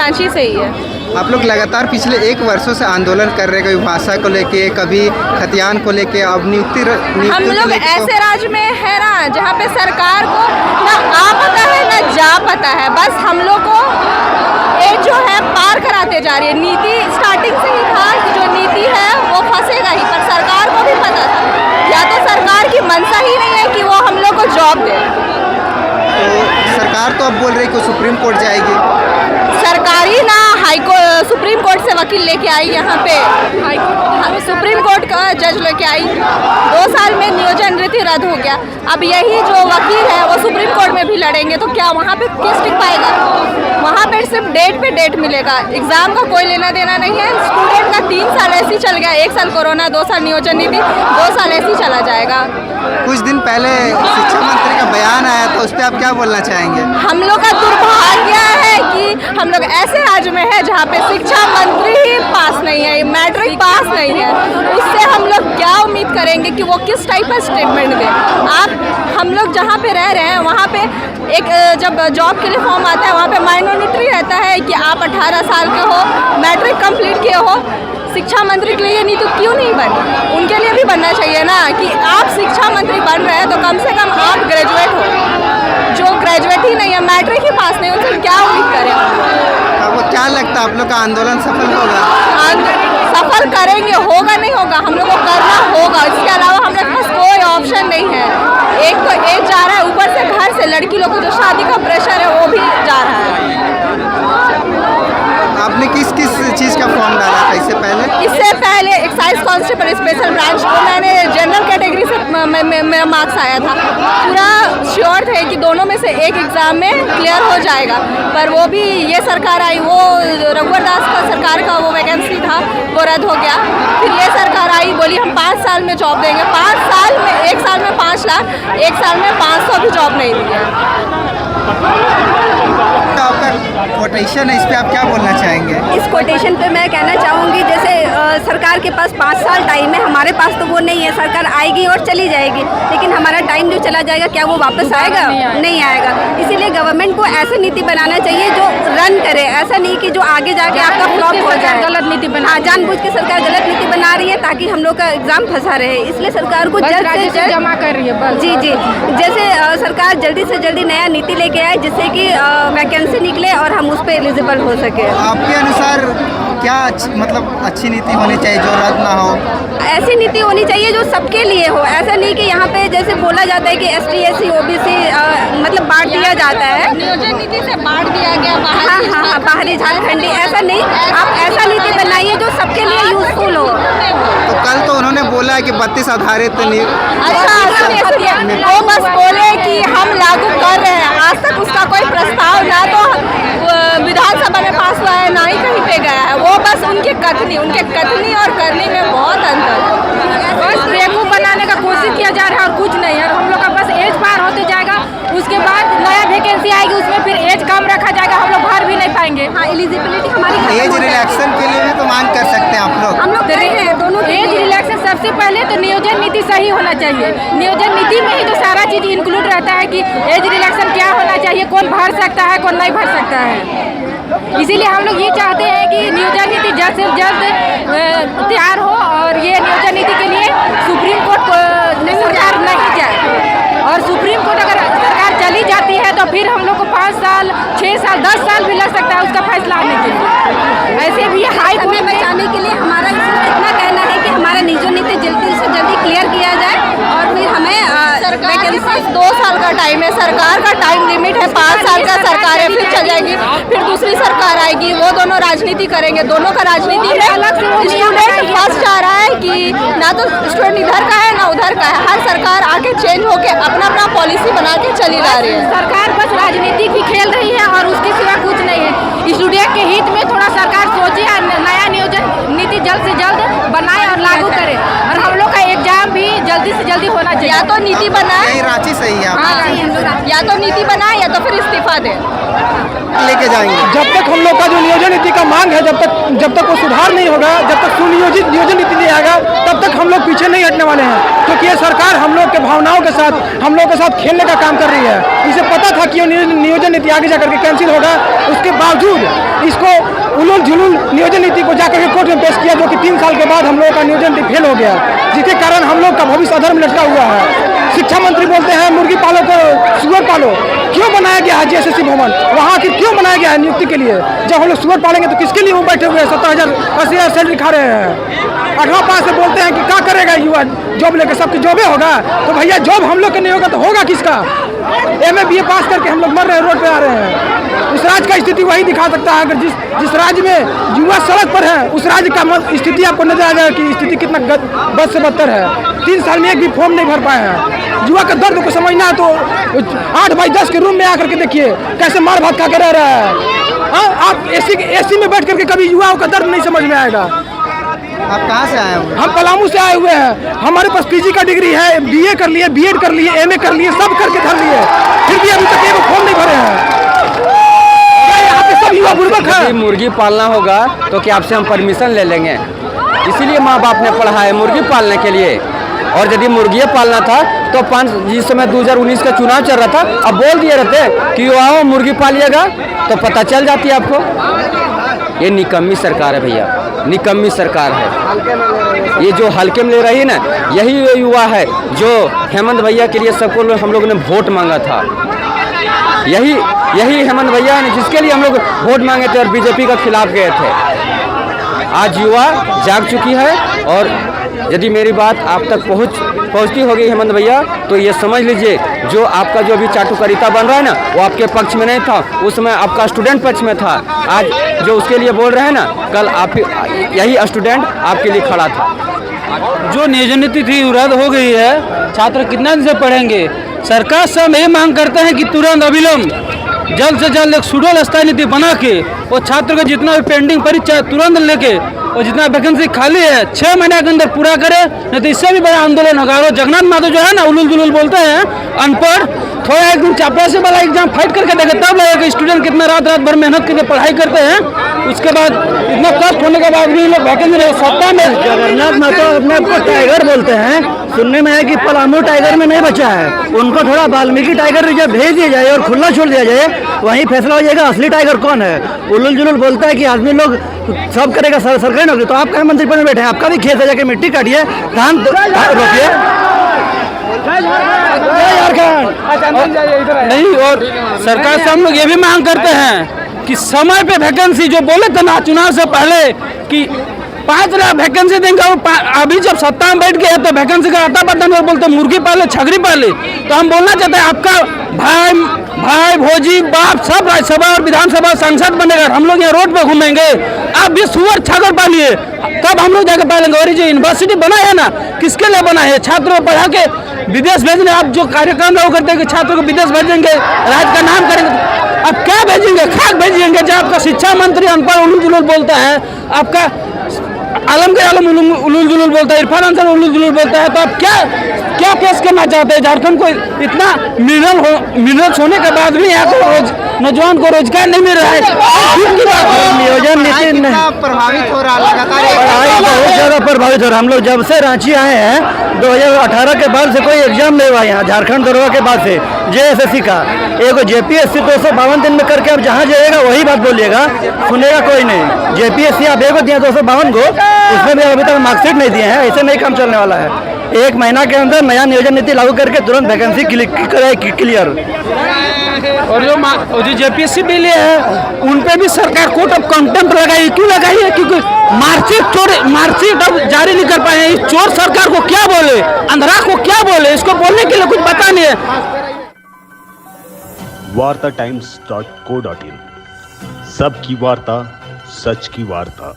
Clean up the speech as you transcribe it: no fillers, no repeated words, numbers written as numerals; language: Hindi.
रांची से ही है। आप लोग लगातार पिछले 1 वर्षों से आंदोलन कर रहे हैं, कभी भाषा को लेके, कभी खतियान को लेके, अब नियुक्ति हम लोग ऐसे राज्य में है ना जहाँ पे सरकार को ना आ पता है ना जा पता है, बस हम लोग को ये जो है पार कराते जा रही है। नीति स्टार्टिंग से ही था कि जो नीति है वो फंसेगा ही, पर सरकार को भी पता था, या तो सरकार की मंशा ही नहीं है कि वो हम लोग को जॉब दे। तो सरकार तो अब बोल रही है कि सुप्रीम कोर्ट जाएगी। सरकारी ना सुप्रीम कोर्ट से वकील लेके आई यहाँ पे, सुप्रीम कोर्ट का जज लेके आई। 2 साल में नियोजन नीति रद्द हो गया। अब यही जो वकील है वो सुप्रीम कोर्ट में भी लड़ेंगे, तो क्या वहाँ पे केस टिक पाएगा? वहाँ पे सिर्फ डेट पे डेट मिलेगा, एग्जाम का कोई लेना देना नहीं है। स्टूडेंट का 3 साल ऐसे ही चल गया, 1 साल कोरोना, 2 साल नियोजन नीति, 2 साल ऐसे ही चला जाएगा। कुछ दिन पहले शिक्षा मंत्री का बयान आया, तो उस पर आप क्या बोलना चाहेंगे? हम लोग का दुर्भाग्य है कि हम लोग ऐसे राज्य में है जहाँ पे शिक्षा मंत्री ही पास नहीं है, मैट्रिक पास नहीं है। उससे हम लोग क्या उम्मीद करेंगे कि वो किस टाइप का स्टेटमेंट दे? हम लोग जहाँ पे रह रहे हैं वहाँ पे एक जब जॉब के लिए फॉर्म आता है वहाँ पे माइनॉरिटी रहता है कि आप 18 साल के हो, मैट्रिक कंप्लीट किए हो। शिक्षा मंत्री के लिए ये नीति क्यों नहीं बनी? उनके लिए भी बनना चाहिए ना कि आप शिक्षा मंत्री बन रहे हैं तो कम से कम आप ग्रेजुएट हो। जो ग्रेजुएट ही नहीं है, मैट्रिक ही पास नहीं, उनसे क्या उम्मीद करें? आपको क्या लगता है आप लोग का आंदोलन सफल होगा? सफल करेंगे, होगा नहीं होगा, हम लोग को करना होगा। इसके अलावा हम लोग के पास कोई ऑप्शन नहीं है। एक तो एज जा रहा है, ऊपर से घर से लड़की लोग को जो शादी का प्रेशर है वो भी जा रहा है। आपने किस किस चीज़ का फॉर्म डाला था इससे पहले? इससे पहले एक्साइज कांस्टेबल स्पेशल ब्रांच को मैंने जनरल कैटेगरी से मेरा मार्क्स आया था। पूरा श्योर थे कि दोनों में से एक एग्ज़ाम में क्लियर हो जाएगा, पर वो भी ये सरकार आई, वो रघुवर दास का सरकार का वो वैकेंसी था वो रद्द हो गया। फिर ये सरकार आई, बोली हम 5 साल में जॉब देंगे। 5 साल में, 1 साल में 5 लाख, 1 साल में 500 भी जॉब नहीं दी है। आपका कोटेशन है, इस पे आप क्या बोलना चाहेंगे? इस कोटेशन पे मैं कहना चाहूँगी जैसे सरकार के पास 5 साल टाइम है, हमारे पास तो वो नहीं है। सरकार आएगी और चली जाएगी, लेकिन हमारा टाइम जो चला जाएगा क्या वो वापस आएगा? नहीं आएगा। इसीलिए गवर्नमेंट को ऐसी नीति बनाना चाहिए जो रन करे, ऐसा नहीं कि जो आगे जाके आपका फ्लॉप हो जाए। गलत नीति बना, जानबूझ के सरकार गलत नीति बना रही है ताकि हम लोग का एग्जाम फंसा रहे। इसलिए सरकार को जल्द से जल्द जमा कर रही है। जी जी, जैसे सरकार जल्दी से जल्दी नया नीति लेके आए जिससे कि वैकेंसी निकले और हम उस पर एलिजिबल हो सके। आपके अनुसार क्या मतलब अच्छी नीति होनी चाहिए जो रद्द ना हो? ऐसी नीति होनी चाहिए जो सबके लिए हो। ऐसा नहीं कि यहाँ पे जैसे बोला जाता है कि ST SC OBC मतलब बांट दिया जाता है। नियोजन नीति से बांट दिया गया। हाँ, बाहरी झारखंडी, ऐसा नहीं। आप ऐसा नीति बनाइए जो सबके लिए यूजफुल हो। तो कल तो उन्होंने बोला है कि 32 आधारित वो बस बोले कि हम लागू कर रहे हैं, आज तक उसका कोई प्रस्ताव ना तो विधानसभा में पास हुआ है ना ही कहीं पे गया है। वो बस उनके कथनी और करनी में बहुत अंतर है। बस बेवकूफ़ बनाने का कोशिश किया जा रहा है और कुछ नहीं है। हम लोग का बस एज पार होते जाएगा, उसके बाद नया वैकेंसी आएगी, उसमें फिर एज कम रखा जाएगा, हम लोग भर भी नहीं पाएंगे। हाँ, एलिजिबिलिटी हमारी एज रिलैक्सेशन के लिए भी तो मांग कर सकते हैं आप लोग। हम लोग दोनों एज रिलैक्सेशन सबसे पहले तो नियोजन नीति सही होना चाहिए। नियोजन नीति में ही तो सारा चीज़ इंक्लूड रहता है कि एज रिलैक्सेशन क्या होना चाहिए, कौन भर सकता है, कौन नहीं भर सकता है। इसीलिए हम लोग ये चाहते हैं कि नियोजन नीति जल्द से जल्द तैयार हो और ये नियोजन नीति के लिए सुप्रीम कोर्ट सरकार नहीं जाए। और सुप्रीम कोर्ट अगर सरकार चली जाती है तो फिर हम लोग को 5 साल, 6 साल, 10 साल भी लग सकता है उसका फैसला आने के लिए। ऐसे भी हाई कोर्ट में बचाने के लिए हमारा इतना कहना है कि हमारा नियोजन नीति जल्दी से जल्दी क्लियर किया जाए और फिर हमें सरकार के पास 2 साल का टाइम है। सरकार का टाइम लिमिट है, 5 साल का सरकार है, फिर चल जाएगी, फिर दूसरी सरकार आएगी, वो दोनों राजनीति करेंगे। दोनों का राजनीति है। स्टूडेंट फर्स्ट चाह रहा है कि ना तो स्टूडेंट इधर का है ना उधर का है। हर सरकार आके चेंज होके अपना अपना पॉलिसी बना के चली जा रही है। सरकार बस राजनीति भी खेल रही है और उसके सिवा कुछ नहीं है। स्टूडेंट के हित में थोड़ा सरकार सोचे और नया नियोजन नीति जल्द से जल्द बनाए और लागू करे और हम लोग का एग्जाम भी जल्दी से जल्दी होना चाहिए। या तो नीति बनाए, रांची सही है, या तो नीति बनाए या तो फिर इस्तीफा दे। लेके जाएंगे। जब तक हम लोग का जो नियोजन नीति का मांग है, जब तक वो सुधार नहीं होगा, जब तक सुनियोजित नियोजन नीति नहीं आएगा, तब तक हम लोग पीछे नहीं हटने वाले हैं। क्योंकि ये सरकार हम लोग के भावनाओं के साथ, हम लोग के साथ खेलने का काम कर रही है। इसे पता था कि ये नियोजन नीति आगे जाकर के कैंसिल होगा, उसके बावजूद इसको कोर्ट में पेश किया, जो कि 3 साल के बाद हम लोगों का नियोजन नीति फेल हो गया, जिसके कारण हम लोग का भविष्य अधर में लटका हुआ है। शिक्षा मंत्री बोलते हैं मुर्गी पालो को सुअर पालो, क्यों बनाया गया है JSSC भवन, वहाँ की क्यों बनाया गया है नियुक्ति के लिए? जब हम लोग सुअर पालेंगे तो किसके लिए वो बैठे हुए हैं 70,000 80,000 सैलरी खा रहे हैं? 8वां पास से बोलते हैं कि क्या करेगा युवा, जॉब लेकर सबकी जॉबे होगा, तो भैया जॉब हम लोग के नहीं होगा तो होगा किसका? MA BA पास करके हम लोग मर रहे हैं, रोड पे आ रहे हैं। उस राज्य का स्थिति वही दिखा सकता है। अगर जिस राज्य में युवा सड़क पर है, उस राज्य का स्थिति आपको नजर आ जाएगा कि स्थिति कितना बद से बदतर है। 3 साल में एक भी फॉर्म नहीं भर पाए हैं। युवा का दर्द को समझना है तो 8x10 के रूम में आकर के देखिए कैसे मार भात खा के रह रहा है। हाँ, आप AC में बैठ करके कभी युवाओं का दर्द नहीं समझ में आएगा। आप कहाँ से आए हुए? हम पलामू से आए हुए हैं। हमारे पास PG का डिग्री है, BA कर लिए, B.Ed कर लिए, MA कर लिए, सब करके धर लिए, फिर भी अभी तक एक फॉर्म नहीं भरे हैं। यहाँ पे सब युवा बुर्बक है। यदि मुर्गी पालना होगा तो क्या आपसे हम परमिशन ले लेंगे? इसीलिए माँ बाप ने पढ़ा है मुर्गी पालने के लिए। और यदि मुर्गियाँ पालना था तो जिस समय 2019 का चुनाव चल रहा था, अब बोल दिए रहते कि आओ मुर्गी पालिएगा तो पता चल जाती है आपको। ये निकम्मी सरकार है भैया, निकम्मी सरकार है। ये जो हल्के में ले रही है ना, यही वो युवा है जो हेमंत भैया के लिए सबको हम लोगों ने वोट मांगा था। यही हेमंत भैया ने जिसके लिए हम लोग वोट मांगे थे और बीजेपी का खिलाफ गए थे। आज युवा जाग चुकी है और यदि मेरी बात आप तक पहुंचती होगी हेमंत भैया, तो ये समझ लीजिए जो आपका जो अभी चाटुकारिता बन रहा है ना, वो आपके पक्ष में नहीं था, उस समय आपका स्टूडेंट पक्ष में था। आज जो उसके लिए बोल रहे हैं ना, कल आप यही स्टूडेंट आपके लिए खड़ा था। जो नियोजन नीति थी रद्द हो गई है, छात्र कितना दिन से पढ़ेंगे? सरकार से हम यही मांग करते हैं कि तुरंत अविलंब जल्द से जल्द एक सुडोल स्थायी नीति बना के और छात्र का जितना भी पेंडिंग परीक्षा तुरंत लेके और जितना वैकेंसी खाली है 6 महीने के अंदर पूरा करे, नहीं तो इससे भी बड़ा आंदोलन होगा। और जगन्नाथ महतो जो है ना, उलुल जुलुल बोलते हैं, अनपढ़, थोड़ा एक दिन चापरासी वाला एग्जाम फाइट करके देखे तब लगेगा कि स्टूडेंट कितना रात भर मेहनत करके पढ़ाई करते हैं। उसके बाद इतना कष्ट होने के बाद भी लोग वैकेंसी नहीं सत्ता में। जगन्नाथ महतो अपने आपको टाइगर बोलते हैं, सुनने में है कि पलामू टाइगर में नहीं बचा है, उनको थोड़ा वाल्मीकि टाइगर रिजर्व भेज दिया जाए और खुला छोड़ दिया जाए, वहीं फैसला हो जाएगा असली टाइगर कौन है। उलुल जुलुल बोलता है कि आदमी लोग सब करेगा, सरकारी नौकरी, तो आप कहाँ मंत्री पद में बैठे हैं? आपका भी खेत है, जाके मिट्टी काटिए, धान रोपिए। नहीं, और सरकार से हम लोग ये भी मांग करते हैं कि समय पे वैकेंसी जो बोले थे ना चुनाव से पहले कि 5 लाख वैकेंसी देंगे, और अभी जब सत्ता में बैठ गए तो वैकेंसी का आता पता नहीं, बोलते मुर्गी पाले छगरी पाले। तो हम बोलना चाहते हैं आपका भाई भोजी बाप सब राज्यसभा और विधानसभा सांसद बनेगा, हम लोग यहाँ रोड पे घूमेंगे, आप भी सुअर छागर पालिए, तब हम लोग जाकर पालेंगे। और जो यूनिवर्सिटी बना है ना, किसके लिए बना है? छात्रों को पढ़ा के विदेश भेजने। आप जो कार्यक्रम लागू करते हैं कि छात्रों को विदेश भेजेंगे, राज्य का नाम करेंगे, आप क्या भेजेंगे? खाक भेजेंगे। जब आपका शिक्षा मंत्री अनपढ़ उलुल जुलुल बोलता है, आपका आलमगीर आलम उलुल जुलुल बोलता है, इरफान अंसारी उलुल जुलुल बोलता है, तो आप क्या पेश करना चाहते हैं? झारखंड को इतना मिनरल्स होने के बाद भी यहाँ को नौजवान को रोजगार नहीं मिल रहा है। नियोजन नीति प्रभावित हो रहा लगातार, पढ़ाई बहुत ज़्यादा प्रभावित हो रहा है। हम लोग जब से रांची आए हैं 2018 के बाद से कोई एग्जाम नहीं हुआ यहाँ, झारखंड दरोगा के बाद से JSSC का एक JPSC 252 दिन में करके अब जहाँ जाइएगा वही बात बोलिएगा, सुनेगा कोई नहीं। JPSC आप एक दिया 252 को, उसमें भी अभी तक मार्कशीट नहीं दिए हैं। ऐसे नहीं काम चलने वाला है। 1 महीना के अंदर नया नियोजन नीति लागू करके तुरंत वैकेंसी क्लियर। और जो JPSC बिल है उन पे भी सरकार कोर्ट ऑफ कंटेम्प्ट लगाई। क्यों लगाई है? क्योंकि मार्कशीट अब जारी नहीं कर पाए हैं। इस चोर सरकार को क्या बोले, अंधरा को क्या बोले, इसको बोलने के लिए कुछ पता नहीं है। wartatimes.co.in सबकी वार्ता, सच की वार्ता।